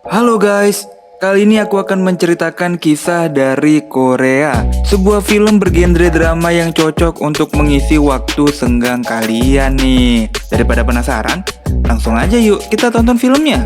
Halo guys, kali ini aku akan menceritakan kisah dari Korea. Sebuah film bergenre drama yang cocok untuk mengisi waktu senggang kalian nih. Daripada penasaran, langsung aja yuk kita tonton filmnya.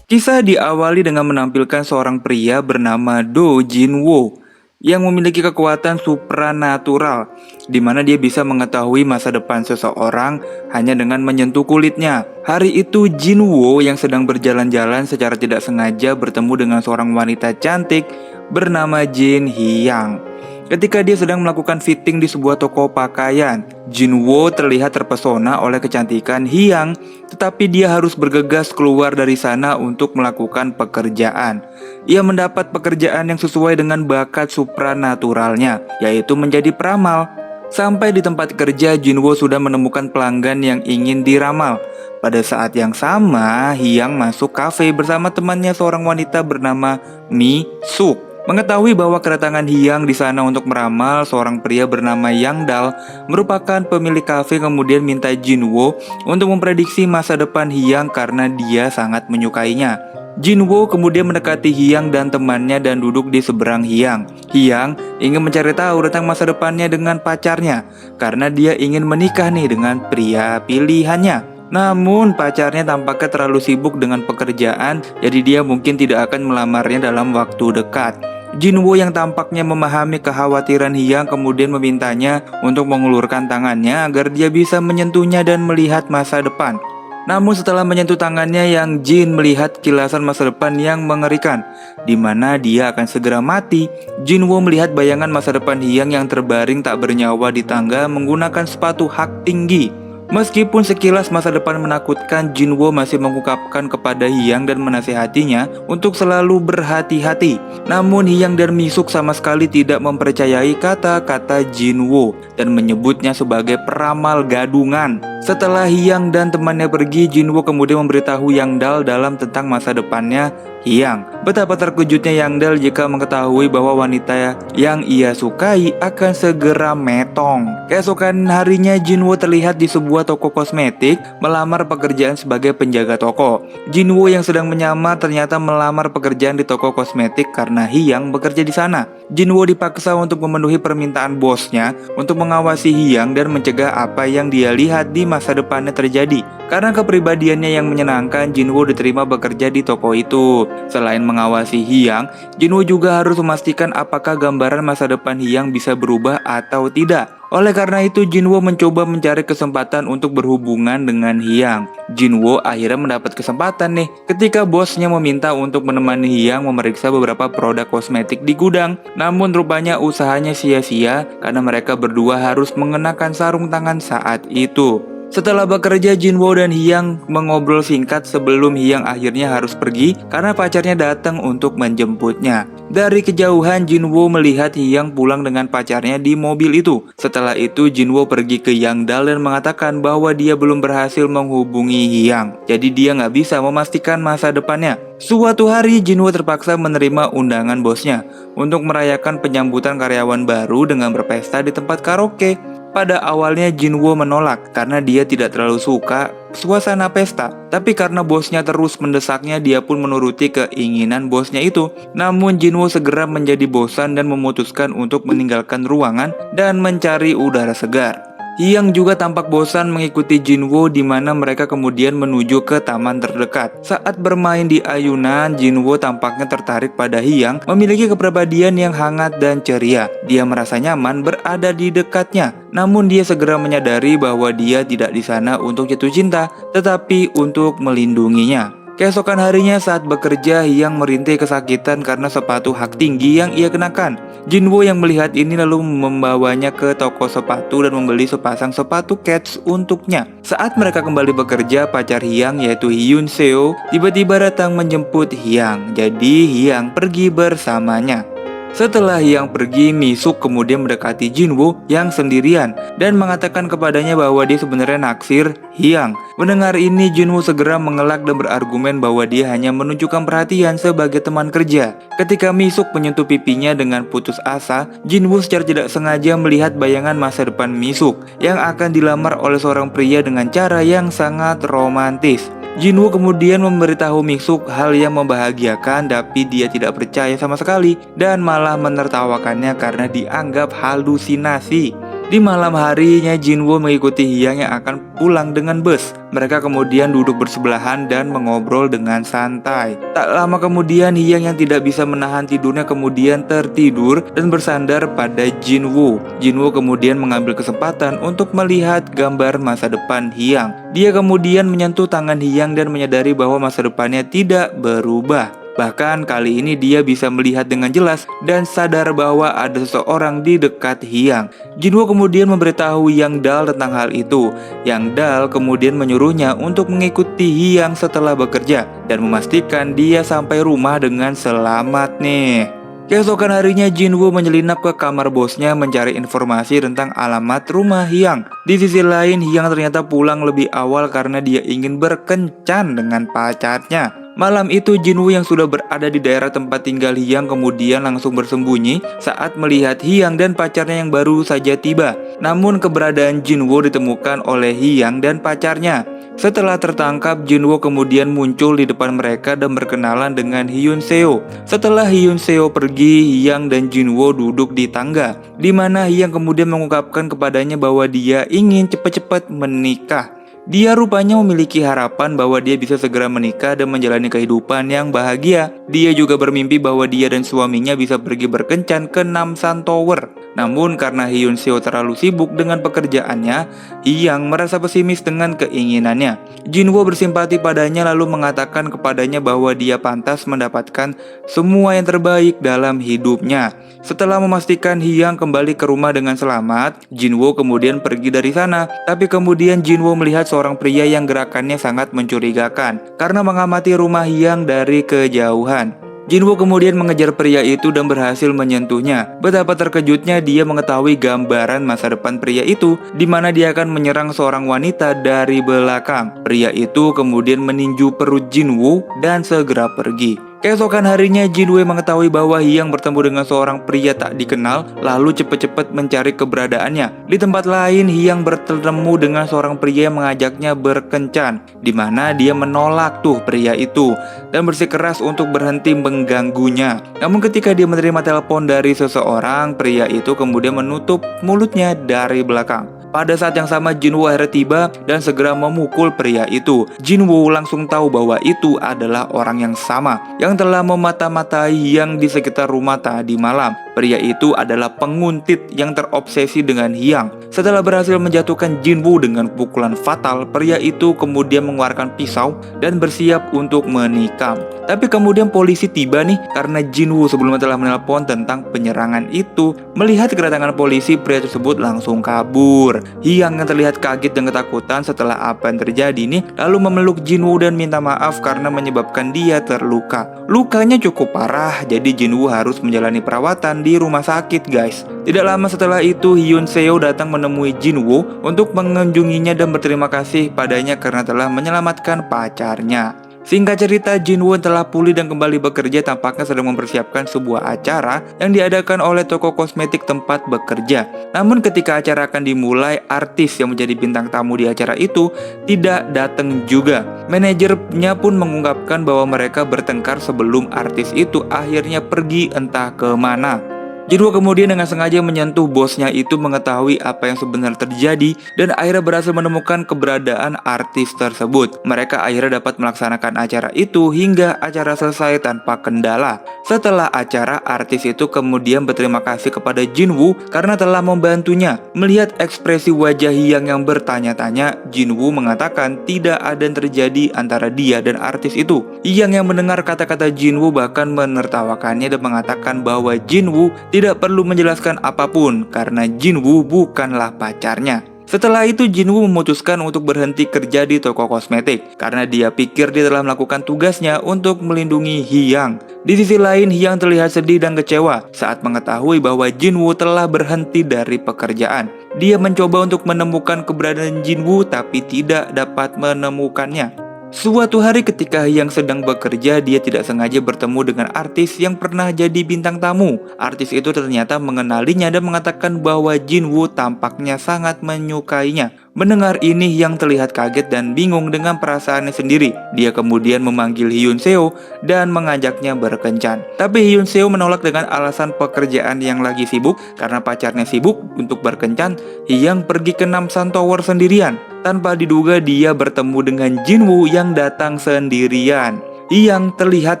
Kisah diawali dengan menampilkan seorang pria bernama Do Jin Woo yang memiliki kekuatan supranatural, di mana dia bisa mengetahui masa depan seseorang hanya dengan menyentuh kulitnya. Hari itu Jin Woo yang sedang berjalan-jalan secara tidak sengaja bertemu dengan seorang wanita cantik bernama Jin Hyang. Ketika dia sedang melakukan fitting di sebuah toko pakaian, Jin Woo terlihat terpesona oleh kecantikan Hyang, tetapi dia harus bergegas keluar dari sana untuk melakukan pekerjaan. Ia mendapat pekerjaan yang sesuai dengan bakat supranaturalnya, yaitu menjadi peramal. Sampai di tempat kerja, Jin Woo sudah menemukan pelanggan yang ingin diramal. Pada saat yang sama, Hyang masuk kafe bersama temannya seorang wanita bernama Mi Suk. Mengetahui bahwa kedatangan Hyang di sana untuk meramal, seorang pria bernama Yang Dal merupakan pemilik kafe kemudian minta Jin Woo untuk memprediksi masa depan Hyang karena dia sangat menyukainya. Jin Woo kemudian mendekati Hyang dan temannya dan duduk di seberang Hyang. Hyang ingin mencari tahu tentang masa depannya dengan pacarnya karena dia ingin menikah nih dengan pria pilihannya. Namun pacarnya tampaknya terlalu sibuk dengan pekerjaan, jadi dia mungkin tidak akan melamarnya dalam waktu dekat. Jin Woo yang tampaknya memahami kekhawatiran Hyang kemudian memintanya untuk mengulurkan tangannya agar dia bisa menyentuhnya dan melihat masa depan. Namun setelah menyentuh tangannya, Yang Jin melihat kilasan masa depan yang mengerikan, di mana dia akan segera mati. Jin Woo melihat bayangan masa depan Hyang yang terbaring tak bernyawa di tangga menggunakan sepatu hak tinggi. Meskipun sekilas masa depan menakutkan, Jin Woo masih mengungkapkan kepada Hyang dan menasihatinya untuk selalu berhati-hati. Namun Hyang dan Misuk sama sekali tidak mempercayai kata-kata Jin Woo dan menyebutnya sebagai peramal gadungan. Setelah Hyang dan temannya pergi, Jin Woo kemudian memberitahu Yang Dal dalam tentang masa depannya Hyang. Betapa terkejutnya Yang Dal jika mengetahui bahwa wanita yang ia sukai akan segera metong. Keesokan harinya Jin Woo terlihat di sebuah toko kosmetik melamar pekerjaan sebagai penjaga toko. Jin Woo yang sedang menyamar ternyata melamar pekerjaan di toko kosmetik karena Hyang bekerja di sana. Jin Woo dipaksa untuk memenuhi permintaan bosnya untuk mengawasi Hyang dan mencegah apa yang dia lihat di masa depannya terjadi. Karena kepribadiannya yang menyenangkan, Jin Woo diterima bekerja di toko itu. Selain mengawasi Hyang, Jin Woo juga harus memastikan apakah gambaran masa depan Hyang bisa berubah atau tidak. Oleh karena itu, Jin Woo mencoba mencari kesempatan untuk berhubungan dengan Hyang. Jin Woo akhirnya mendapat kesempatan nih ketika bosnya meminta untuk menemani Hyang memeriksa beberapa produk kosmetik di gudang. Namun rupanya usahanya sia-sia karena mereka berdua harus mengenakan sarung tangan saat itu. Setelah bekerja, Jin Woo dan Hyang mengobrol singkat sebelum Hyang akhirnya harus pergi karena pacarnya datang untuk menjemputnya. Dari kejauhan, Jin Woo melihat Hyang pulang dengan pacarnya di mobil itu. Setelah itu, Jin Woo pergi ke Yang Dal dan mengatakan bahwa dia belum berhasil menghubungi Hyang. Jadi dia nggak bisa memastikan masa depannya. Suatu hari, Jin Woo terpaksa menerima undangan bosnya untuk merayakan penyambutan karyawan baru dengan berpesta di tempat karaoke. Pada awalnya Jin Woo menolak karena dia tidak terlalu suka suasana pesta. Tapi karena bosnya terus mendesaknya, dia pun menuruti keinginan bosnya itu. Namun Jin Woo segera menjadi bosan dan memutuskan untuk meninggalkan ruangan dan mencari udara segar. Hyang juga tampak bosan mengikuti Jin Woo, di mana mereka kemudian menuju ke taman terdekat. Saat bermain di ayunan, Jin Woo tampaknya tertarik pada Hyang, memiliki kepribadian yang hangat dan ceria. Dia merasa nyaman berada di dekatnya. Namun dia segera menyadari bahwa dia tidak di sana untuk jatuh cinta, tetapi untuk melindunginya. Keesokan harinya saat bekerja, Hyang merintih kesakitan karena sepatu hak tinggi yang ia kenakan. Jin Woo yang melihat ini lalu membawanya ke toko sepatu dan membeli sepasang sepatu kets untuknya. Saat mereka kembali bekerja, pacar Hyang yaitu Hyun Seo tiba-tiba datang menjemput Hyang. Jadi Hyang pergi bersamanya. Setelah Hyang pergi, Misuk kemudian mendekati Jin Woo yang sendirian dan mengatakan kepadanya bahwa dia sebenarnya naksir Hyang. Mendengar ini, Jin Woo segera mengelak dan berargumen bahwa dia hanya menunjukkan perhatian sebagai teman kerja. Ketika Misuk menyentuh pipinya dengan putus asa, Jin Woo secara tidak sengaja melihat bayangan masa depan Misuk yang akan dilamar oleh seorang pria dengan cara yang sangat romantis. Jinwoo kemudian memberitahu Miksuk hal yang membahagiakan, tapi dia tidak percaya sama sekali dan malah menertawakannya karena dianggap halusinasi. Di malam harinya, Jinwoo mengikuti Hyang yang akan pulang dengan bus. Mereka kemudian duduk bersebelahan dan mengobrol dengan santai. Tak lama kemudian, Hyang yang tidak bisa menahan tidurnya kemudian tertidur dan bersandar pada Jinwoo. Jinwoo kemudian mengambil kesempatan untuk melihat gambar masa depan Hyang. Dia kemudian menyentuh tangan Hyang dan menyadari bahwa masa depannya tidak berubah. Bahkan kali ini dia bisa melihat dengan jelas dan sadar bahwa ada seseorang di dekat Hyang. Jinwoo kemudian memberitahu Yang Dal tentang hal itu. Yang Dal kemudian menyuruhnya untuk mengikuti Hyang setelah bekerja dan memastikan dia sampai rumah dengan selamat nih. Keesokan harinya, Jinwoo menyelinap ke kamar bosnya mencari informasi tentang alamat rumah Hyang. Di sisi lain, Hyang ternyata pulang lebih awal karena dia ingin berkencan dengan pacarnya. Malam itu, Jinwoo yang sudah berada di daerah tempat tinggal Hyang kemudian langsung bersembunyi saat melihat Hyang dan pacarnya yang baru saja tiba. Namun keberadaan Jinwoo ditemukan oleh Hyang dan pacarnya. Setelah tertangkap, Jinwoo kemudian muncul di depan mereka dan berkenalan dengan Hyun Seo. Setelah Hyun Seo pergi, Hyang dan Jinwoo duduk di tangga, di mana Hyang kemudian mengungkapkan kepadanya bahwa dia ingin cepat-cepat menikah. Dia rupanya memiliki harapan bahwa dia bisa segera menikah dan menjalani kehidupan yang bahagia. Dia juga bermimpi bahwa dia dan suaminya bisa pergi berkencan ke Namsan Tower. Namun karena Hyun Seo terlalu sibuk dengan pekerjaannya, Hyang merasa pesimis dengan keinginannya. Jinwoo bersimpati padanya lalu mengatakan kepadanya bahwa dia pantas mendapatkan semua yang terbaik dalam hidupnya. Setelah memastikan Hyang kembali ke rumah dengan selamat, Jinwoo kemudian pergi dari sana. Tapi kemudian Jinwoo melihat seorang pria yang gerakannya sangat mencurigakan karena mengamati rumah Hyang dari kejauhan. Jinwoo kemudian mengejar pria itu dan berhasil menyentuhnya. Betapa terkejutnya dia mengetahui gambaran masa depan pria itu, di mana dia akan menyerang seorang wanita dari belakang. Pria itu kemudian meninju perut Jinwoo dan segera pergi. Keesokan harinya, Jinwoo mengetahui bahwa Hyang bertemu dengan seorang pria tak dikenal, lalu cepat-cepat mencari keberadaannya. Di tempat lain, Hyang bertemu dengan seorang pria yang mengajaknya berkencan, di mana dia menolak tuh pria itu dan bersikeras untuk berhenti mengganggunya. Namun ketika dia menerima telepon dari seseorang, pria itu kemudian menutup mulutnya dari belakang. Pada saat yang sama, Jinwoo akhirnya tiba dan segera memukul pria itu. Jinwoo langsung tahu bahwa itu adalah orang yang sama yang telah memata-matai Hyang di sekitar rumah tadi malam. Pria itu adalah penguntit yang terobsesi dengan Hyang. Setelah berhasil menjatuhkan Jinwoo dengan pukulan fatal, pria itu kemudian mengeluarkan pisau dan bersiap untuk menikam. Tapi kemudian polisi tiba nih karena Jinwoo sebelumnya telah menelpon tentang penyerangan itu. Melihat kedatangan polisi, pria tersebut langsung kabur. Hyang yang terlihat kaget dan ketakutan setelah apa yang terjadi nih, lalu memeluk Jinwoo dan minta maaf karena menyebabkan dia terluka. Lukanya cukup parah, jadi Jinwoo harus menjalani perawatan di rumah sakit, guys. Tidak lama setelah itu, Hyun Seo datang menemui Jinwoo untuk mengunjunginya dan berterima kasih padanya karena telah menyelamatkan pacarnya. Singkat cerita, Jinwoo telah pulih dan kembali bekerja, tampaknya sedang mempersiapkan sebuah acara yang diadakan oleh toko kosmetik tempat bekerja. Namun ketika acara akan dimulai, artis yang menjadi bintang tamu di acara itu tidak datang juga. Manajernya pun mengungkapkan bahwa mereka bertengkar sebelum artis itu akhirnya pergi entah kemana. Jinwoo kemudian dengan sengaja menyentuh bosnya itu mengetahui apa yang sebenarnya terjadi dan akhirnya berhasil menemukan keberadaan artis tersebut. Mereka akhirnya dapat melaksanakan acara itu hingga acara selesai tanpa kendala. Setelah acara, artis itu kemudian berterima kasih kepada Jinwoo karena telah membantunya. Melihat ekspresi wajah Hyang yang bertanya-tanya, Jinwoo mengatakan tidak ada yang terjadi antara dia dan artis itu. Hyang yang mendengar kata-kata Jinwoo bahkan menertawakannya dan mengatakan bahwa Jinwoo tidak perlu menjelaskan apapun karena Jinwoo bukanlah pacarnya. Setelah itu, Jinwoo memutuskan untuk berhenti kerja di toko kosmetik karena dia pikir dia telah melakukan tugasnya untuk melindungi Hyang. Di sisi lain, Hyang terlihat sedih dan kecewa saat mengetahui bahwa Jinwoo telah berhenti dari pekerjaan. Dia mencoba untuk menemukan keberadaan Jinwoo tapi tidak dapat menemukannya. Suatu hari ketika Hyang sedang bekerja, dia tidak sengaja bertemu dengan artis yang pernah jadi bintang tamu. Artis itu ternyata mengenalinya dan mengatakan bahwa Jinwoo tampaknya sangat menyukainya. Mendengar ini, Hyang terlihat kaget dan bingung dengan perasaannya sendiri. Dia kemudian memanggil Hyun Seo dan mengajaknya berkencan. Tapi Hyun Seo menolak dengan alasan pekerjaan yang lagi sibuk. Karena pacarnya sibuk untuk berkencan, Hyang pergi ke Namsan Tower sendirian. Tanpa diduga dia bertemu dengan Jinwoo yang datang sendirian. Hyang terlihat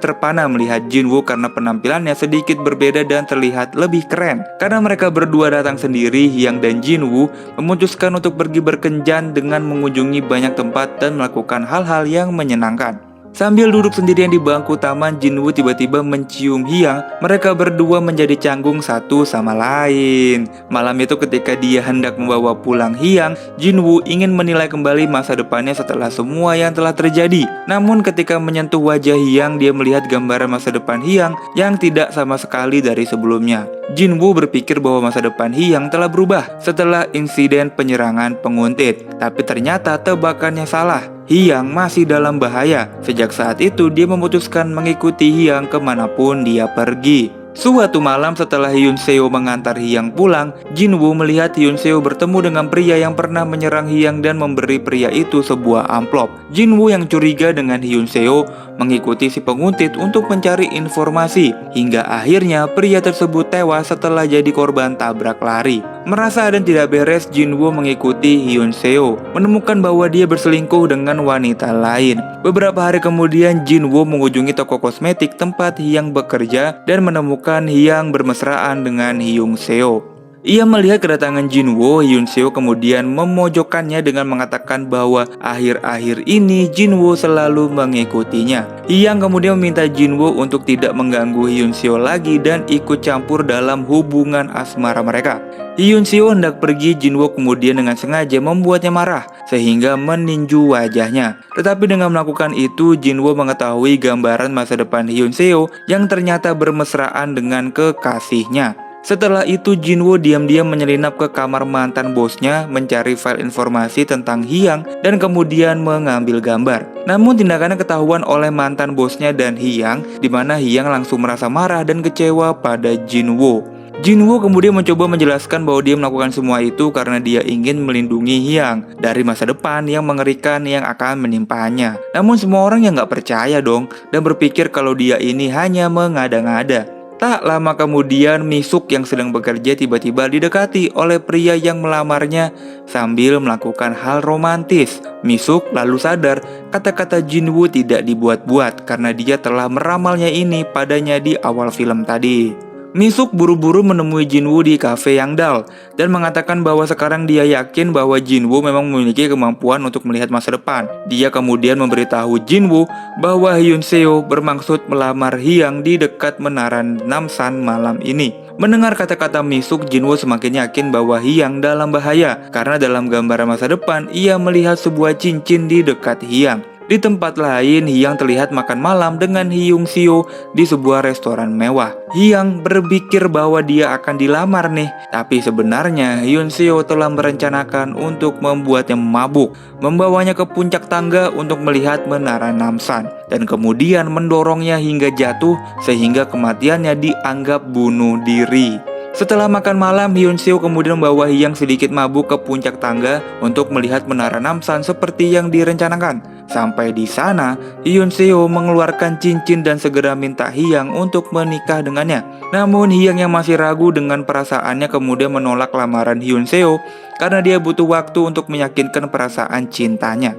terpana melihat Jinwoo karena penampilannya sedikit berbeda dan terlihat lebih keren. Karena mereka berdua datang sendiri, Hyang dan Jinwoo memutuskan untuk pergi berkencan dengan mengunjungi banyak tempat dan melakukan hal-hal yang menyenangkan. Sambil duduk sendirian di bangku taman, Jinwoo tiba-tiba mencium Hyang. Mereka berdua menjadi canggung satu sama lain. Malam itu ketika dia hendak membawa pulang Hyang, Jinwoo ingin menilai kembali masa depannya setelah semua yang telah terjadi. Namun ketika menyentuh wajah Hyang, dia melihat gambaran masa depan Hyang yang tidak sama sekali dari sebelumnya. Jinwoo berpikir bahwa masa depan Hyang telah berubah setelah insiden penyerangan penguntit. Tapi ternyata tebakannya salah. Hyang masih dalam bahaya. Sejak saat itu dia memutuskan mengikuti Hyang kemanapun dia pergi. Suatu malam setelah Hyun Seo mengantar Hyang pulang, Jinwoo melihat Hyun Seo bertemu dengan pria yang pernah menyerang Hyang dan memberi pria itu sebuah amplop. Jinwoo yang curiga dengan Hyun Seo mengikuti si penguntit untuk mencari informasi. Hingga akhirnya pria tersebut tewas setelah jadi korban tabrak lari. Merasa dan tidak beres, Jinwoo mengikuti Hyun Seo, menemukan bahwa dia berselingkuh dengan wanita lain. Beberapa hari kemudian, Jinwoo mengunjungi toko kosmetik tempat Hyang bekerja dan menemukan Hyang bermesraan dengan Hyun Seo. Ia melihat kedatangan Jinwoo, Hyun Seo kemudian memojokkannya dengan mengatakan bahwa akhir-akhir ini Jinwoo selalu mengikutinya. Hyang kemudian meminta Jinwoo untuk tidak mengganggu Hyun Seo lagi dan ikut campur dalam hubungan asmara mereka. Hyun Seo hendak pergi, Jinwoo kemudian dengan sengaja membuatnya marah sehingga meninju wajahnya. Tetapi dengan melakukan itu, Jinwoo mengetahui gambaran masa depan Hyun Seo yang ternyata bermesraan dengan kekasihnya. Setelah itu, Jinwoo diam-diam menyelinap ke kamar mantan bosnya, mencari file informasi tentang Hyang dan kemudian mengambil gambar. Namun tindakannya ketahuan oleh mantan bosnya dan Hyang, di mana Hyang langsung merasa marah dan kecewa pada Jinwoo. Jinwoo kemudian mencoba menjelaskan bahwa dia melakukan semua itu karena dia ingin melindungi Hyang dari masa depan yang mengerikan yang akan menimpanya. Namun semua orang yang gak percaya dong dan berpikir kalau dia ini hanya mengada-ngada. Tak lama kemudian, Misuk yang sedang bekerja tiba-tiba didekati oleh pria yang melamarnya sambil melakukan hal romantis. Misuk lalu sadar kata-kata Jinwoo tidak dibuat-buat karena dia telah meramalnya ini padanya di awal film tadi. Misuk buru-buru menemui Jinwoo di kafe yang Dal dan mengatakan bahwa sekarang dia yakin bahwa Jinwoo memang memiliki kemampuan untuk melihat masa depan. Dia kemudian memberitahu Jinwoo bahwa Hyun Seo bermaksud melamar Hyang di dekat menara Namsan malam ini. Mendengar kata-kata Misuk, Jinwoo semakin yakin bahwa Hyang dalam bahaya karena dalam gambaran masa depan ia melihat sebuah cincin di dekat Hyang. Di tempat lain, Hyang terlihat makan malam dengan Hyun Seo di sebuah restoran mewah. Hyang berpikir bahwa dia akan dilamar nih, tapi sebenarnya Hyun Seo telah merencanakan untuk membuatnya mabuk, membawanya ke puncak tangga untuk melihat menara Namsan, dan kemudian mendorongnya hingga jatuh sehingga kematiannya dianggap bunuh diri. Setelah makan malam, Hyun Seo kemudian membawa Hyang sedikit mabuk ke puncak tangga untuk melihat menara Namsan seperti yang direncanakan. Sampai di sana, Hyun Seo mengeluarkan cincin dan segera minta Hyang untuk menikah dengannya. Namun Hyang yang masih ragu dengan perasaannya kemudian menolak lamaran Hyun Seo karena dia butuh waktu untuk meyakinkan perasaan cintanya.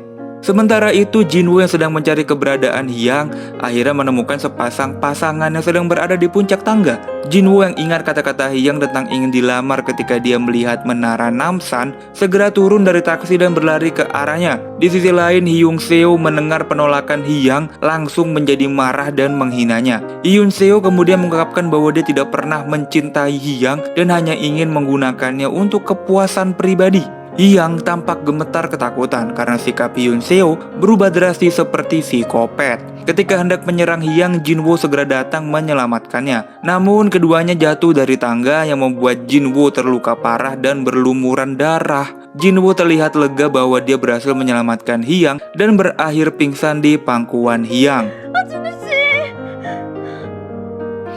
Sementara itu, Jinwoo yang sedang mencari keberadaan Hyang akhirnya menemukan sepasang pasangan yang sedang berada di puncak tangga. Jinwoo yang ingat kata-kata Hyang tentang ingin dilamar ketika dia melihat menara Namsan segera turun dari taksi dan berlari ke arahnya. Di sisi lain, Hyun Seo mendengar penolakan Hyang langsung menjadi marah dan menghinanya. Hyun Seo kemudian mengungkapkan bahwa dia tidak pernah mencintai Hyang dan hanya ingin menggunakannya untuk kepuasan pribadi. Hyang tampak gemetar ketakutan karena sikap Hyun Seo berubah drastis seperti psikopat. Ketika hendak menyerang Hyang, Jinwoo segera datang menyelamatkannya. Namun keduanya jatuh dari tangga yang membuat Jinwoo terluka parah dan berlumuran darah. Jinwoo terlihat lega bahwa dia berhasil menyelamatkan Hyang dan berakhir pingsan di pangkuan Hyang.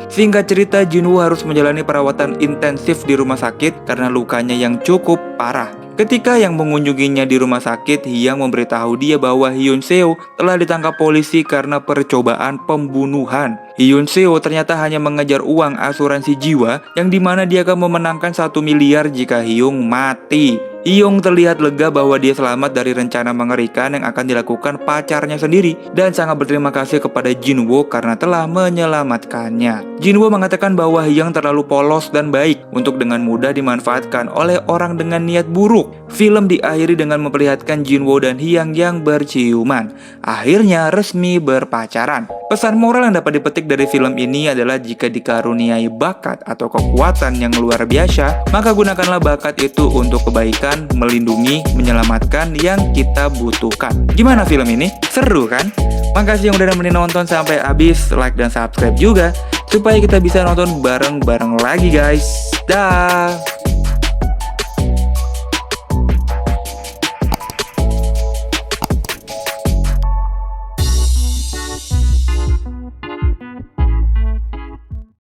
Singkat cerita, Jinwoo harus menjalani perawatan intensif di rumah sakit karena lukanya yang cukup parah. Ketika yang mengunjunginya di rumah sakit, Hyang memberitahu dia bahwa Hyun Seo telah ditangkap polisi karena percobaan pembunuhan. Hyun Seo ternyata hanya mengejar uang asuransi jiwa yang dimana dia akan memenangkan 1 miliar jika Hyung mati. Hyung terlihat lega bahwa dia selamat dari rencana mengerikan yang akan dilakukan pacarnya sendiri dan sangat berterima kasih kepada Jinwoo karena telah menyelamatkannya. Jinwoo mengatakan bahwa Hyung terlalu polos dan baik untuk dengan mudah dimanfaatkan oleh orang dengan niat buruk. Film diakhiri dengan memperlihatkan Jinwoo dan Hyung yang berciuman. Akhirnya resmi berpacaran. Pesan moral yang dapat dipetik dari film ini adalah jika dikaruniai bakat atau kekuatan yang luar biasa, maka gunakanlah bakat itu untuk kebaikan, melindungi, menyelamatkan yang kita butuhkan. Gimana film ini? Seru kan? Makasih yang udah nemenin nonton sampai habis, like dan subscribe juga supaya kita bisa nonton bareng-bareng lagi guys. Dah.